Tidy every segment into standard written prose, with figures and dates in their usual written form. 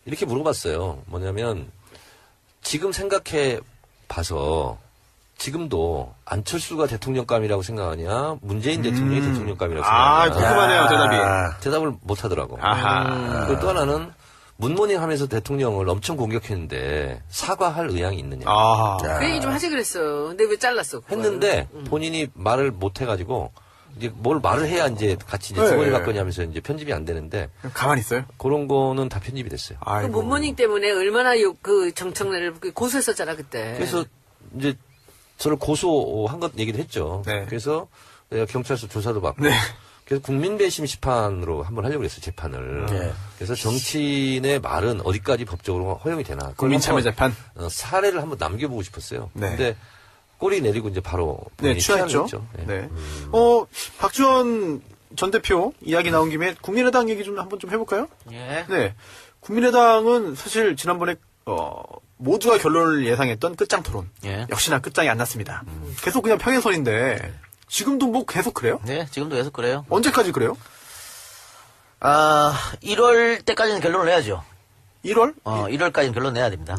이렇게 물어봤어요. 뭐냐면 지금 생각해 봐서 지금도 안철수가 대통령감이라고 생각하냐, 문재인 대통령이 대통령감이라고 생각하냐. 궁금하네요, 대답이. 대답을 못 하더라고. 아하. 그리고 또 하나는 문모닝 하면서 대통령을 엄청 공격했는데 사과할 의향이 있느냐. 아. 그 얘기 좀 하지 그랬어. 근데 왜 잘랐어? 그걸? 했는데 본인이 말을 못 해가지고 이제 뭘 말을 해야 이제 같이 이제 네. 주거니 받거니 하면서 이제 편집이 안 되는데 가만히 있어요? 그런 거는 다 편집이 됐어요. 그 아이고. 문모닝 때문에 얼마나 그 정청래를 고소했었잖아 그때. 그래서 이제 저를 고소한 것 얘기도 했죠. 네. 그래서 내가 경찰서 조사도 받고. 네. 그래서 국민배심 시판으로 한번 하려고 했어요, 재판을. 네. 그래서 정치인의 말은 어디까지 법적으로 허용이 되나. 그걸 국민참여재판. 한번, 사례를 한번 남겨보고 싶었어요. 네. 근데 꼬리 내리고 이제 바로 네, 본인이 취하했죠. 취하했죠. 네. 네. 박지원 전 대표 이야기 나온 김에 국민의당 얘기 좀 한번 좀 해볼까요? 예. 네. 국민의당은 사실 지난번에, 모두가 결론을 예상했던 끝장 토론. 예. 역시나 끝장이 안 났습니다. 계속 그냥 평행선인데, 지금도 뭐 계속 그래요? 네, 지금도 계속 그래요. 언제까지 그래요? 1월 때까지는 결론을 내야죠. 1월? 1월까지는 결론 내야 됩니다.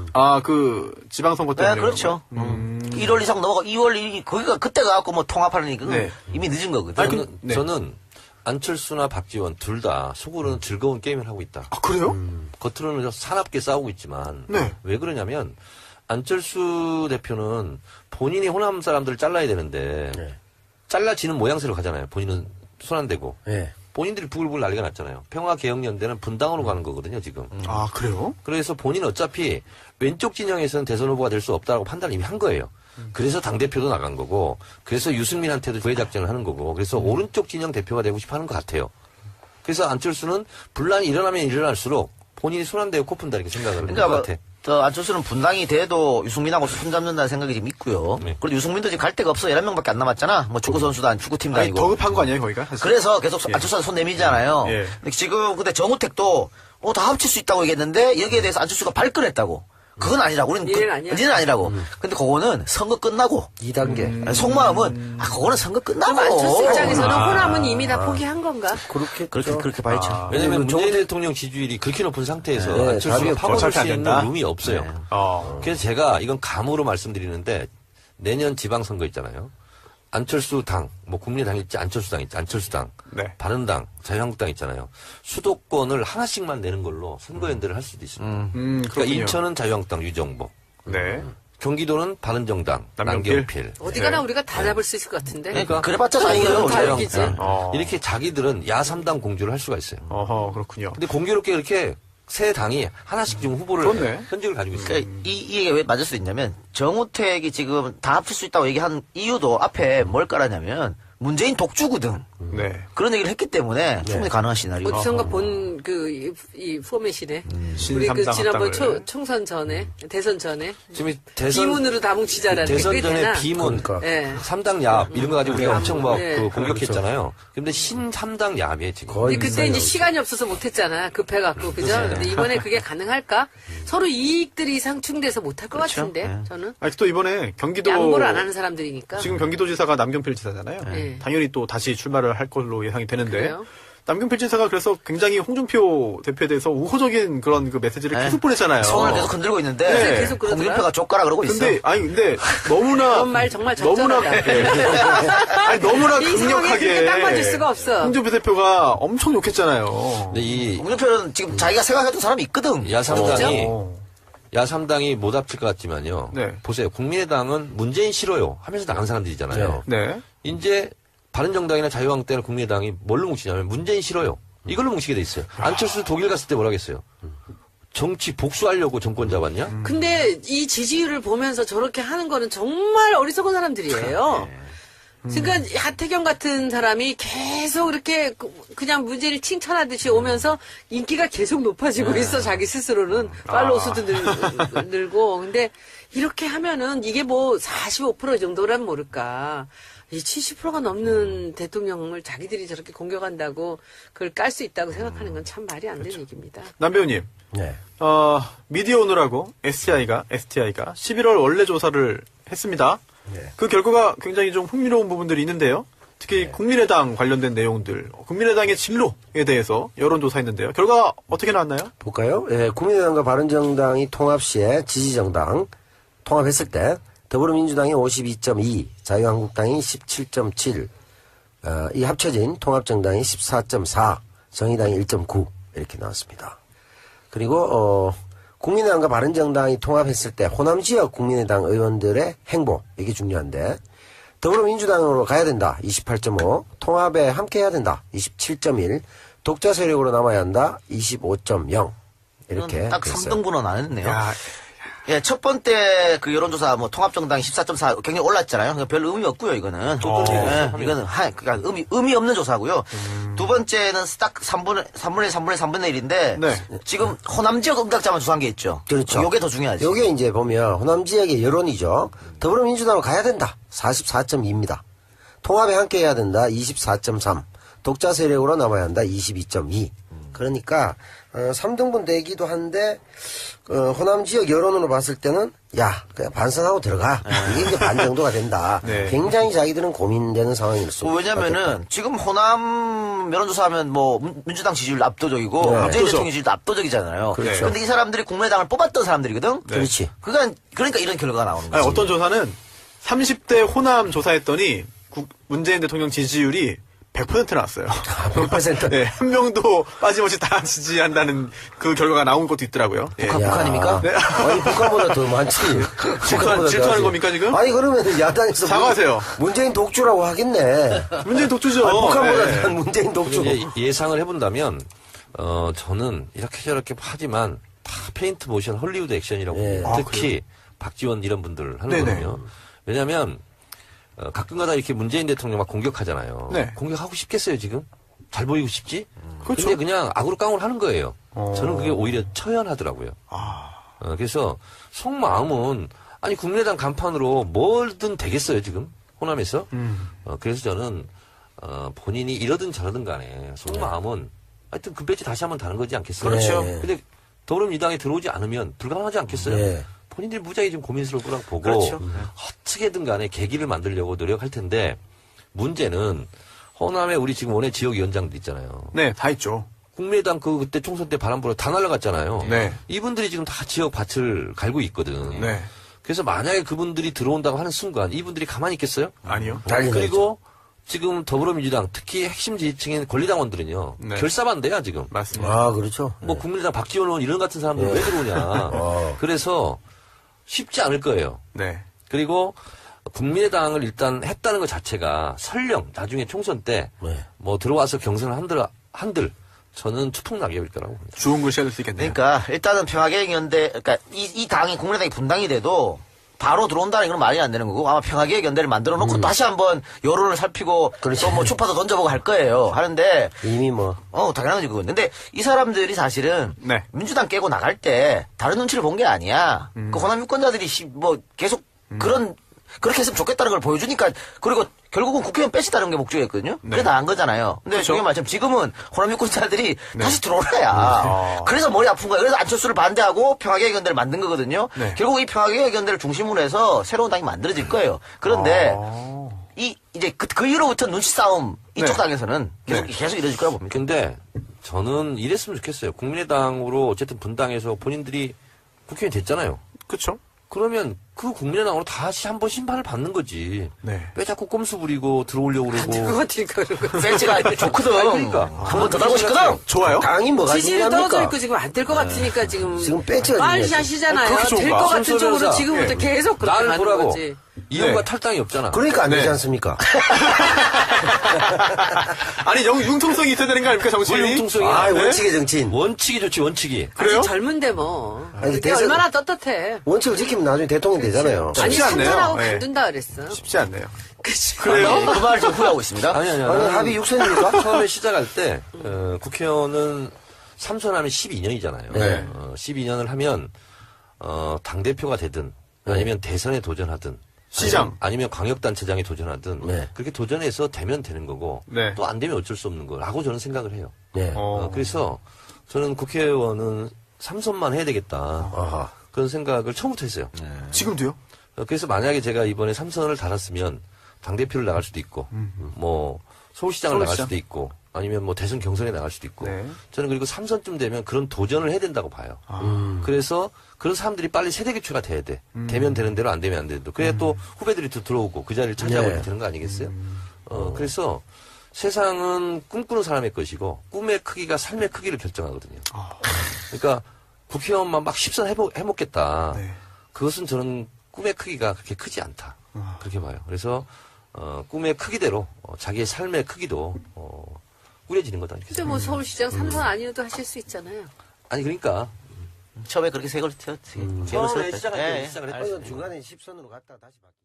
지방선거 때문에. 네, 그렇죠. 1월 이상 넘어가, 2월, 거기가, 그때 가갖고 뭐 통합하려니까 네. 이미 늦은 거거든. 아니, 저는, 네. 저는 안철수나 박지원 둘 다 속으로는 즐거운 게임을 하고 있다. 아, 그래요? 겉으로는 사납게 싸우고 있지만 네. 왜 그러냐면 안철수 대표는 본인이 호남 사람들을 잘라야 되는데 네. 잘라지는 모양새로 가잖아요. 본인은 손 안 대고. 예. 본인들이 부글부글 난리가 났잖아요. 평화개혁연대는 분당으로 가는 거거든요, 지금. 아, 그래요? 그래서 본인은 어차피 왼쪽 진영에서는 대선 후보가 될 수 없다고 판단을 이미 한 거예요. 그래서 당대표도 나간 거고, 그래서 유승민한테도 구애작전을 하는 거고, 그래서 오른쪽 진영 대표가 되고 싶어 하는 것 같아요. 그래서 안철수는 분란이 일어나면 일어날수록 본인이 손 안 대고 코 푼다 이렇게 생각을 하는 그러니까 것 같아. 안철수는 분당이 돼도 유승민하고 손잡는다는 생각이 지금 있고요. 네. 그리고 유승민도 지금 갈 데가 없어. 11명밖에 안 남았잖아. 뭐 축구선수도 아니고 축구팀도 아니, 아니고. 더 급한 거 아니에요, 거기가? 사실? 그래서 계속 안철수한테 손 내밀잖아요. 예. 근데 지금 근데 정우택도 다 합칠 수 있다고 얘기했는데 여기에 대해서 안철수가 발끈했다고. 그건 아니라고. 우리는 이래는 아니야. 이제는 아니라고. 근데 그거는 선거 끝나고 2단계. 속마음은 그거는 선거 끝나고. 그럼 안철수 입장에서는 호남은 이미 다 포기한 건가? 그렇게 봐야죠. 왜냐면 문재인 대통령 지지율이 그렇게 높은 상태에서 네, 안철수가 답이 파고들 어차피 수 안 있는 된다. 룸이 없어요. 그래서 제가 이건 감으로 말씀드리는데 내년 지방선거 있잖아요. 안철수 당, 뭐 국민의당 있지, 안철수 당 있지, 안철수 당, 네. 바른당, 자유한국당 있잖아요. 수도권을 하나씩만 내는 걸로 선거연대를 할 수도 있습니다. 그러니까 그렇군요. 인천은 자유한국당 유정복, 네. 경기도는 바른정당 남경필. 남경필. 어디 가나 우리가 다 잡을 수 있을 것 같은데. 그러니까 그래봤자 다 자기가 다 이기지. 자유한국당. 이렇게 자기들은 야3당 공조를 할 수가 있어요. 그렇군요. 근데 공교롭게 이렇게 세 당이 하나씩 지금 후보를 그렇네. 현직을 가지고 있어요. 그러니까 이 얘기가 왜 맞을 수 있냐면 정우택이 지금 다 합칠 수 있다고 얘기한 이유도 앞에 뭘 깔았냐면 문재인 독주거든. 네. 그런 얘기를 했기 때문에 충분히 가능한 시나리오. 어디선가 본 이 포맷이네. 우리 그 신삼당 지난번 합당을. 총선 전에, 대선 전에 지금 대선 비문으로 다 뭉치자라는 게 대선 꽤 전에 되나? 비문, 그러니까. 예. 삼당 야합 이런 거 가지고 우리가 엄청 막 네. 그 공격했잖아요. 근데 신 3당 야합이에요 지금. 거의 근데 그때 이제 비슷하게 시간이 없어서 못했잖아. 급해갖고 그죠? 근데 이번에 그게 가능할까? 서로 이익들이 상충돼서 못할 것 그렇죠. 같은데 네. 저는 아니, 또 이번에 경기도. 양보를 안 하는 사람들이니까. 지금 경기도지사가 남경필 지사잖아요. 네. 당연히 또 다시 출마를 할 걸로 예상이 되는데. 그래요? 남경필 지사가 그래서 굉장히 홍준표 대표에 대해서 우호적인 그런 그 메시지를 네. 계속 보냈잖아요. 손을 계속 흔들고 있는데 네. 계속 그러더라. 홍준표가 족가라 그러고 있어. 근데 너무나 그런 말 정말 너무나 적절하다. 아니 너무나 이 상황에 그렇게 딱 맞을 수가 없어. 홍준표 대표가 엄청 욕했잖아요. 근데 이 홍준표는 지금 자기가 생각했던 사람이 있거든. 야3당이 어. 야3당이 못 합칠 것 같지만요. 네. 보세요. 국민의당은 문재인 싫어요 하면서 나간 사람들이잖아요. 네. 이제 바른정당이나 자유한국당이나 국민의당이 뭘로 뭉치냐면 문재인 싫어요. 이걸로 뭉치게 돼 있어요. 안철수 독일 갔을 때 뭐라겠어요. 정치 복수하려고 정권 잡았냐? 근데 이 지지율을 보면서 저렇게 하는 거는 정말 어리석은 사람들이에요. 그러니까 하태경 같은 사람이 계속 이렇게 그냥 문재인을 칭찬하듯이 오면서 인기가 계속 높아지고 있어. 자기 스스로는 팔로우 수도 늘고. 근데 이렇게 하면은 이게 뭐 45% 정도란 모를까. 이 70%가 넘는 대통령을 자기들이 저렇게 공격한다고 그걸 깔 수 있다고 생각하는 건 참 말이 안 되는 얘기입니다. 남 배우님, 네. 미디어 오늘하고 STI가 11월 원래 조사를 했습니다. 네. 그 결과가 굉장히 좀 흥미로운 부분들이 있는데요. 특히 국민의당 관련된 내용들, 국민의당의 진로에 대해서 여론조사했는데요. 결과 어떻게 나왔나요? 볼까요? 예, 국민의당과 바른정당이 통합 시에 지지정당 통합했을 때 더불어민주당이 52.2, 자유한국당이 17.7, 이 합쳐진 통합정당이 14.4, 정의당이 1.9 이렇게 나왔습니다. 그리고 국민의당과 바른정당이 통합했을 때 호남 지역 국민의당 의원들의 행보 이게 중요한데 더불어민주당으로 가야 된다 28.5, 통합에 함께해야 된다 27.1, 독자 세력으로 남아야 한다 25.0 이렇게 딱 됐어요. 3등분은 안 했네요. 야, 예, 첫 번째 그 여론조사 뭐 통합정당이 14.4 굉장히 올랐잖아요. 그러니까 별 의미 없고요, 이거는. 예, 이거는 그러니까 의미 없는 조사고요. 두 번째는 딱 3분의 1인데 네. 지금 호남 지역 응답자만 조사한 게 있죠. 그렇죠. 요게 더 중요하지. 요게 이제 보면 호남 지역의 여론이죠. 더불어민주당으로 가야 된다. 44.2입니다. 통합에 함께 해야 된다. 24.3. 독자 세력으로 남아야 한다. 22.2. 그러니까 3등분 되기도 한데 호남 지역 여론으로 봤을 때는 야 그냥 반성하고 들어가. 이게 이제 반 정도가 된다. 네. 굉장히 자기들은 고민되는 상황일 수 왜냐면은 지금 호남 여론조사하면 뭐 민주당 지지율 압도적이고 네. 문재인 대통령 지지율도 압도적이잖아요. 그렇죠. 그런데 이 사람들이 국민의당을 뽑았던 사람들이거든. 네. 그렇지. 그러니까 이런 결과가 나오는 아니, 거지. 어떤 조사는 30대 호남 조사했더니 문재인 대통령 지지율이 100% 나왔어요. 100%. 네, 한 명도 빠짐없이 다 지지한다는 그 결과가 나온 것도 있더라고요. 예. 북한입니까? 네. 아니 북한보다 더 많지. 북한보다 더 질투하는 하지. 겁니까, 지금? 아니 그러면 야당에서 사과하세요. 문재인 독주라고 하겠네. 문재인 독주죠. 아니, 북한보다 네. 더 문재인 독주. 이제 예상을 해본다면 저는 이렇게 저렇게 하지만 다 페인트 모션 헐리우드 액션이라고 예. 봅니다. 특히 박지원 이런 분들 하는 네네. 거거든요. 왜냐하면 가끔가다 이렇게 문재인 대통령 막 공격하잖아요. 네. 공격하고 싶겠어요 지금? 잘 보이고 싶지? 그렇죠. 근데 그냥 악으로 깡으로 하는 거예요. 저는 그게 오히려 처연하더라고요. 그래서 속마음은 아니 국민의당 간판으로 뭐든 되겠어요 지금 호남에서. 그래서 저는 본인이 이러든 저러든 간에 속마음은 하여튼 그 배지 다시 한번 다는 거지 않겠어요? 그렇죠. 근데 더불어민주당에 들어오지 않으면 불가능하지 않겠어요? 네. 본인들이 무지하게 좀 고민스러울 거라고 보고 그렇죠. 어떻게든 간에 계기를 만들려고 노력할 텐데 문제는 호남에 우리 지금 원외 지역위원장들 있잖아요. 네, 다 있죠. 국민의당 그때 총선 때 바람 불어 다 날아갔잖아요. 네. 이분들이 지금 다 지역 밭을 갈고 있거든. 네. 그래서 만약에 그분들이 들어온다고 하는 순간 이분들이 가만히 있겠어요? 아니요. 난리 그리고 지금 더불어민주당 특히 핵심 지지층인 권리당원들은요. 네. 결사반대야 지금. 맞습니다. 아 그렇죠. 뭐 국민의당 박지원 의원 이런 같은 사람들 왜 들어오냐. 그래서 쉽지 않을 거예요. 네. 그리고 국민의당을 일단 했다는 것 자체가 설령 나중에 총선 때 뭐 네. 들어와서 경선을 한들 저는 추풍낙엽일 거라고 봅니다. 좋은 글씨 해줄 수 있겠네요. 그러니까 일단은 평화계획연대, 그러니까 이 당이 국민의당이 분당이 돼도 바로 들어온다는 건 말이 안 되는 거고 아마 평화계획연대를 만들어 놓고 다시 한번 여론을 살피고 그렇지. 또 뭐 추파도 던져보고 할 거예요. 하는데 이미 뭐 당연하지 그건. 근데 이 사람들이 사실은 네. 민주당 깨고 나갈 때 다른 눈치를 본 게 아니야. 그 호남 유권자들이 뭐 계속 그렇게 했으면 좋겠다는 걸 보여주니까 그리고 결국은 국회의원 빼시다는 게 목적이었거든요. 그게 나은 거잖아요. 근데 그렇죠. 저게 말처럼 지금은 호남 유권자들이 다시 들어오라야. 그래서 머리 아픈 거예요. 그래서 안철수를 반대하고 평화개혁연대를 만든 거거든요. 네. 결국 이 평화개혁연대를 중심으로 해서 새로운 당이 만들어질 거예요. 그런데 이제 그 이후로부터 눈치 싸움 이쪽 네. 당에서는 계속 이뤄질 거라고 봅니다. 근데 저는 이랬으면 좋겠어요. 국민의당으로 어쨌든 분당해서 본인들이 국회의원 됐잖아요. 그렇죠. 그러면 그 국민의당으로 다시 한번 심판을 받는 거지. 네. 왜 자꾸 꼼수 부리고 들어오려고 그러고. 그거 같으니까 그런 거. 벨트가 좋거든. 그러니까. 한 번 더 달고 싶거든. 좋아요. 당이 뭐가 지지율 떨어져 중요합니까? 있고 지금 안 될 것 같으니까 지금 배치가 빨리 중요하지. 하시잖아요. 그렇게 좋은가? 될 것 같은 순서 쪽으로 변호사. 지금부터 예. 계속 그렇게 나를 가는 보라고. 거지. 이용과 네. 탈당이 없잖아. 그러니까 안 되지 네. 않습니까? 아니, 융통성이 있어야 되는 거 아닙니까, 정치인이? 뭘 융통성이야? 아 네. 원칙의 정치인. 원칙이 좋지, 원칙이. 그래요? 아직 젊은데 뭐. 아니, 그게 대선- 얼마나 떳떳해. 원칙을 지키면 나중에 대통령 되잖아요. 아니 쉽지 않네요. 참전하고 네. 간둔다 그랬어. 쉽지 않네요. 그치. 그래요? 그 말을 좀 후회하고 있습니다. 아니. 아니 합의 6선입니까? 처음에 시작할 때, 국회의원은 3선하면 12년이잖아요. 네. 12년을 하면, 당대표가 되든, 아니면 대선에 도전하든, 시장. 아니면 광역단체장에 도전하든, 네. 그렇게 도전해서 되면 되는 거고, 네. 또 안 되면 어쩔 수 없는 거라고 저는 생각을 해요. 네. 그래서 저는 국회의원은 3선만 해야 되겠다. 아하. 그런 생각을 처음부터 했어요. 지금도요? 그래서 만약에 제가 이번에 3선을 달았으면 당대표를 나갈 수도 있고, 뭐, 서울시장을 나갈 수도 있고, 아니면 뭐 대선 경선에 나갈 수도 있고, 네. 저는 그리고 3선쯤 되면 그런 도전을 해야 된다고 봐요. 그래서 그런 사람들이 빨리 세대 교체가 돼야 돼. 되면 되는 대로 안 되면 안 되는 대로. 그래야 또 후배들이 또 들어오고 그 자리를 차지하고 네. 이렇게 되는 거 아니겠어요? 그래서 세상은 꿈꾸는 사람의 것이고 꿈의 크기가 삶의 크기를 결정하거든요. 그러니까 국회의원만 막 10선 해먹겠다. 네. 그것은 저는 꿈의 크기가 그렇게 크지 않다. 그렇게 봐요. 그래서 꿈의 크기대로 자기의 삶의 크기도 꾸려지는 거다. 이렇게 근데 뭐 서울시장 3선 아니어도 하실 수 있잖아요. 아니 그러니까 처음에 그렇게 색을 처음에 시작할 때 시작을 했죠. 아니, 중간에 10선으로 갔다가 다시 바뀌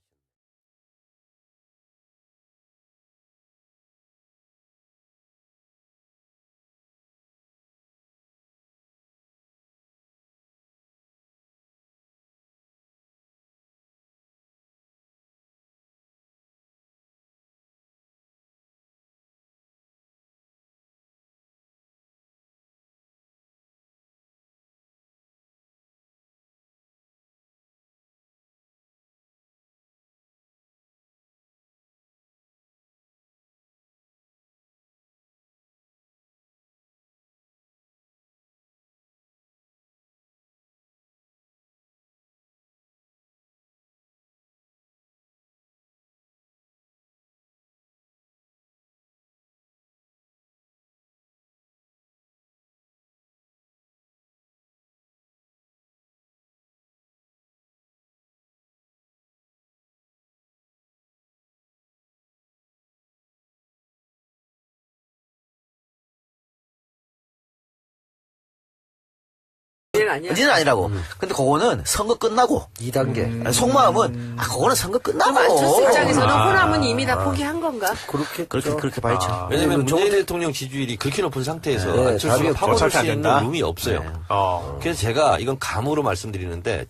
문제는 아니야. 문제는 아니라고. 근데 그거는 선거 끝나고 2단계. 속마음은 그거는 선거 끝나고. 그럼 안철수 입장에서는 호남은 이미 다 포기한 건가? 그렇게 봐야죠. 왜냐면 네, 문재인 대통령 지지율이 그렇게 높은 상태에서 네, 안철수가 답이 파고들 없죠. 수 있는 된다. 룸이 없어요. 어. 그래서 제가 이건 감으로 말씀드리는데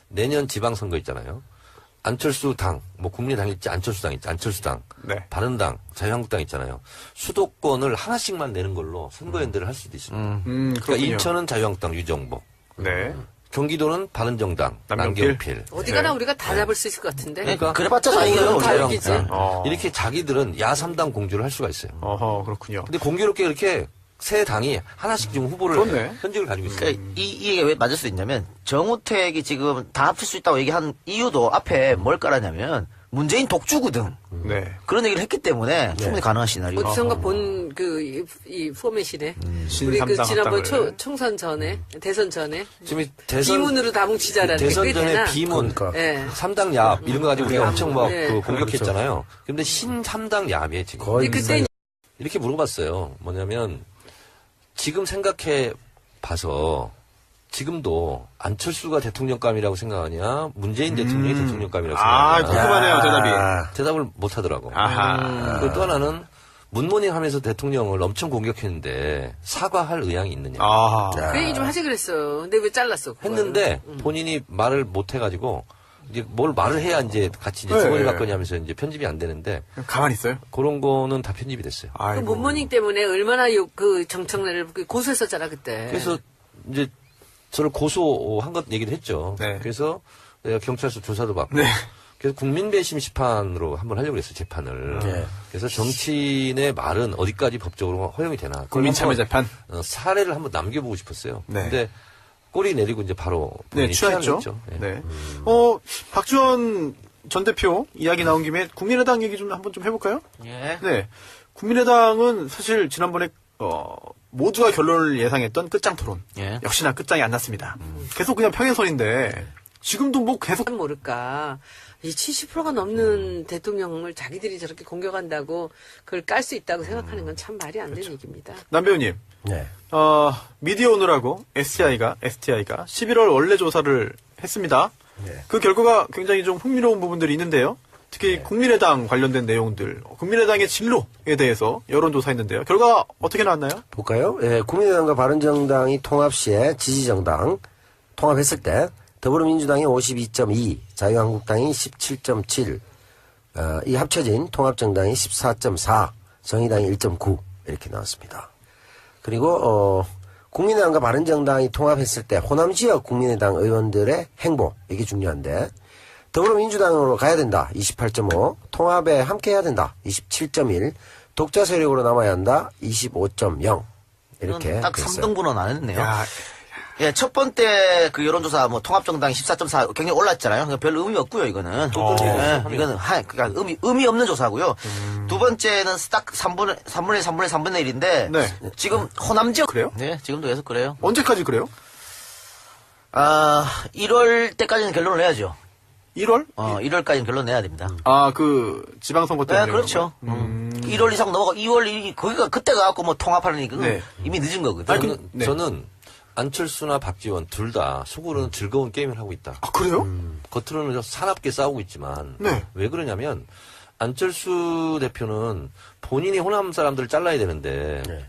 내년 지방선거 있잖아요. 안철수 당, 뭐 국민의당 있지, 안철수 당 있지, 안철수 당, 네. 바른당, 자유한국당 있잖아요. 수도권을 하나씩만 내는 걸로 선거연대를 할 수도 있습니다. 그러니까 그렇군요. 인천은 자유한국당 유정복, 네. 경기도는 바른정당 남경필. 남경필. 어디 가나 네. 우리가 다 잡을 수 있을 것 같은데. 그러니까 그래봤자 다 이겨요. 다 이기지. 자유한국당. 이렇게 자기들은 야 3당 공주를 할 수가 있어요. 어허, 그렇군요. 근데 공교롭게 그렇게 세 당이 하나씩 지금 후보를 그렇네. 현직을 가지고 있어요. 그러니까 이게 왜 맞을 수 있냐면 정우택이 지금 다 합칠 수 있다고 얘기한 이유도 앞에 뭘 깔았냐면 문재인 독주거든. 네. 그런 얘기를 했기 때문에 충분히 가능한 시나리오. 어디선가 본 이 포맷이네. 우리 그 신삼당 지난번 합당을. 총선 전에, 대선 전에. 지금 대선 비문으로 다 뭉치자라는 게 대선 꽤 전에 되나? 비문, 그러니까. 예. 3당 야합 이런 거 가지고 우리가 엄청 막 네. 그 공격했잖아요. 근데 신 3당 야합이에요 지금. 거의 근데 그때 이렇게 물어봤어요. 뭐냐면 지금 생각해 봐서 지금도 안철수가 대통령감이라고 생각하냐, 문재인 대통령이 대통령감이라고 생각하냐. 궁금하네요, 대답이. 대답을 못 하더라고. 아하. 그리고 또 하나는 문모닝 하면서 대통령을 엄청 공격했는데 사과할 의향이 있느냐. 아. 그 얘기 좀 하지 그랬어. 근데 왜 잘랐어? 그걸? 했는데 본인이 말을 못 해가지고 이제 뭘 말을 해야 이제 같이 이제 네. 주거니 받거니 하면서 이제 편집이 안 되는데 가만히 있어요? 그런 거는 다 편집이 됐어요. 그 아이고. 문모닝 때문에 얼마나 그 정청래를 고소했었잖아, 그때. 그래서 이제 저를 고소한 것 얘기도 했죠. 네. 그래서 내가 경찰서 조사도 받고. 네. 그래서 국민배심 심판으로 한번 하려고 그랬어요, 재판을. 네. 그래서 정치인의 말은 어디까지 법적으로 허용이 되나. 그걸 국민참여재판? 한번, 사례를 한번 남겨보고 싶었어요. 네. 근데 꼬리 내리고 이제 바로 네, 본인이 취하했죠. 취하했죠. 네. 네. 박지원 전 대표 이야기 나온 김에 국민의당 얘기 좀 한번 좀 해볼까요? 예. 네. 국민의당은 사실 지난번에, 모두가 결론을 예상했던 끝장 토론. 예. 역시나 끝장이 안 났습니다. 계속 그냥 평행선인데, 지금도 뭐 계속, 모를까. 이 70%가 넘는 대통령을 자기들이 저렇게 공격한다고 그걸 깔 수 있다고 생각하는 건 참 말이 안 되는 얘기입니다. 남 배우님, 네. 미디어 오늘하고 STI가 11월 원래 조사를 했습니다. 네. 그 결과가 굉장히 좀 흥미로운 부분들이 있는데요. 특히 국민의당 관련된 내용들, 국민의당의 진로에 대해서 여론조사했는데요. 결과 어떻게 나왔나요? 볼까요? 예, 국민의당과 바른정당이 통합 시에 지지정당 통합했을 때 더불어민주당이 52.2, 자유한국당이 17.7, 이 합쳐진 통합정당이 14.4, 정의당이 1.9 이렇게 나왔습니다. 그리고 국민의당과 바른정당이 통합했을 때 호남 지역 국민의당 의원들의 행보 이게 중요한데 더불어민주당으로 가야 된다. 28.5. 통합에 함께 해야 된다. 27.1. 독자 세력으로 남아야 한다. 25.0. 이렇게 딱 됐어요. 3등분은 안 했네요. 야, 예, 첫 번째 그 여론조사 뭐 통합정당이 14.4 굉장히 올랐잖아요. 그러니까 별 의미 없고요, 이거는. 예, 이거는 그러니까 의미 없는 조사고요. 두 번째는 딱 3분의 1인데 네. 지금 호남 지역 그래요? 네, 지금도 계속 그래요. 언제까지 그래요? 1월 때까지는 결론을 내야죠. 1월? 1월까지는 결론 내야 됩니다. 그 지방선거 때문에. 네, 그렇죠. 1월 이상 넘어가 2월 거기가 그때 가갖고 뭐 통합하려니 그건 네. 이미 늦은 거거든요. 네. 저는 안철수나 박지원 둘 다 속으로는 즐거운 게임을 하고 있다. 아, 그래요? 겉으로는 사납게 싸우고 있지만 네. 왜 그러냐면 안철수 대표는 본인이 호남 사람들을 잘라야 되는데 네.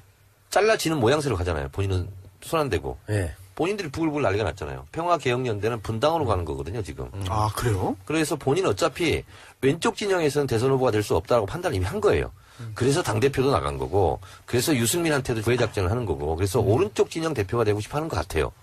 잘라지는 모양새로 가잖아요. 본인은 손 안 대고. 예. 본인들이 부글부글 난리가 났잖아요. 평화개혁연대는 분당으로 가는 거거든요, 지금. 아, 그래요? 그래서 본인은 어차피 왼쪽 진영에서는 대선 후보가 될 수 없다고 판단을 이미 한 거예요. 그래서 당대표도 나간 거고, 그래서 유승민한테도 구애작전을 하는 거고, 그래서 오른쪽 진영 대표가 되고 싶어 하는 것 같아요.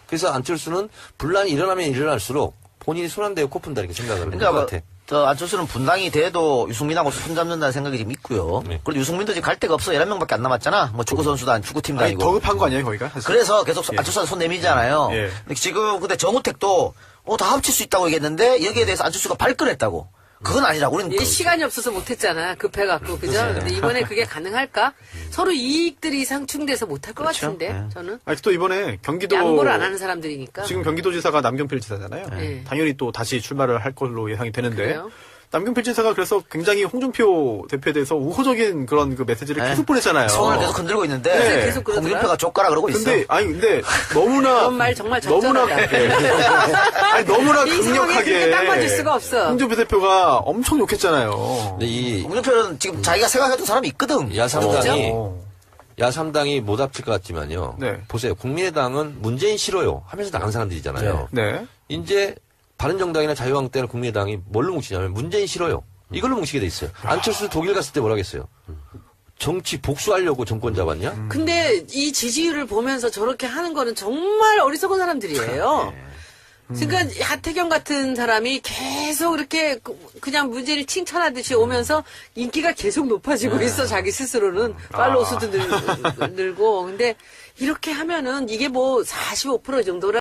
그래서 안철수는 분란이 일어나면 일어날수록 본인이 손 안 대고 코 푼다 이렇게 생각을 하는 그러니까 것 뭐, 같아. 안철수는 분당이 돼도 유승민하고 손잡는다는 생각이 좀 있고요. 네. 그리고 유승민도 지금 갈 데가 없어. 11명밖에 안 남았잖아. 뭐 축구선수도 아니고 축구팀도 아니, 아니고. 더 급한 거 아니에요, 거기가? 사실? 그래서 계속 예. 안철수한테 손 내밀잖아요. 예. 근데 지금 근데 정우택도 다 합칠 수 있다고 얘기했는데 여기에 대해서 안철수가 발끈했다고. 그건 아니라고. 우리는 얘 시간이 없어서 못했잖아. 급해갖고, 그죠? 근데 이번에 그게 가능할까? 서로 이익들이 상충돼서 못할 것 그렇죠. 같은데, 네. 저는. 아니, 또 이번에 경기도. 양보를 안 하는 사람들이니까. 지금 경기도지사가 남경필 지사잖아요. 네. 당연히 또 다시 출마를 할 걸로 예상이 되는데. 그래요? 남경필 지사가 그래서 굉장히 홍준표 대표에 대해서 우호적인 그런 그 메시지를 계속 보내잖아요. 손을 계속 흔들고 있는데 네. 계속 그러더라. 홍준표가 족가라 그러고 있어. 근데 너무나 그런 말 정말 너무나 적절하다. 아니 너무나 이 상황에 강력하게 그렇게 딱 맞을 수가 없어. 홍준표 대표가 엄청 욕했잖아요. 근데 이 홍준표는 지금 자기가 생각했던 사람이 있거든. 야삼당이 어. 야삼당이 못 합칠 것 같지만요. 네. 보세요. 국민의당은 문재인 싫어요 하면서 나간 사람들이잖아요. 네. 이제 바른정당이나 자유한국당이나 국민의당이 뭘로 뭉치냐면 문재인 싫어요. 이걸로 뭉치게 돼 있어요. 안철수 독일 갔을 때 뭐라 하겠어요. 정치 복수하려고 정권 잡았냐? 근데 이 지지율을 보면서 저렇게 하는 거는 정말 어리석은 사람들이에요. 그러니까 하태경 같은 사람이 계속 이렇게 그냥 문재인을 칭찬하듯이 오면서 인기가 계속 높아지고 있어, 자기 스스로는. 팔로우 수도 늘고. 근데 이렇게 하면은 이게 뭐 45% 정도라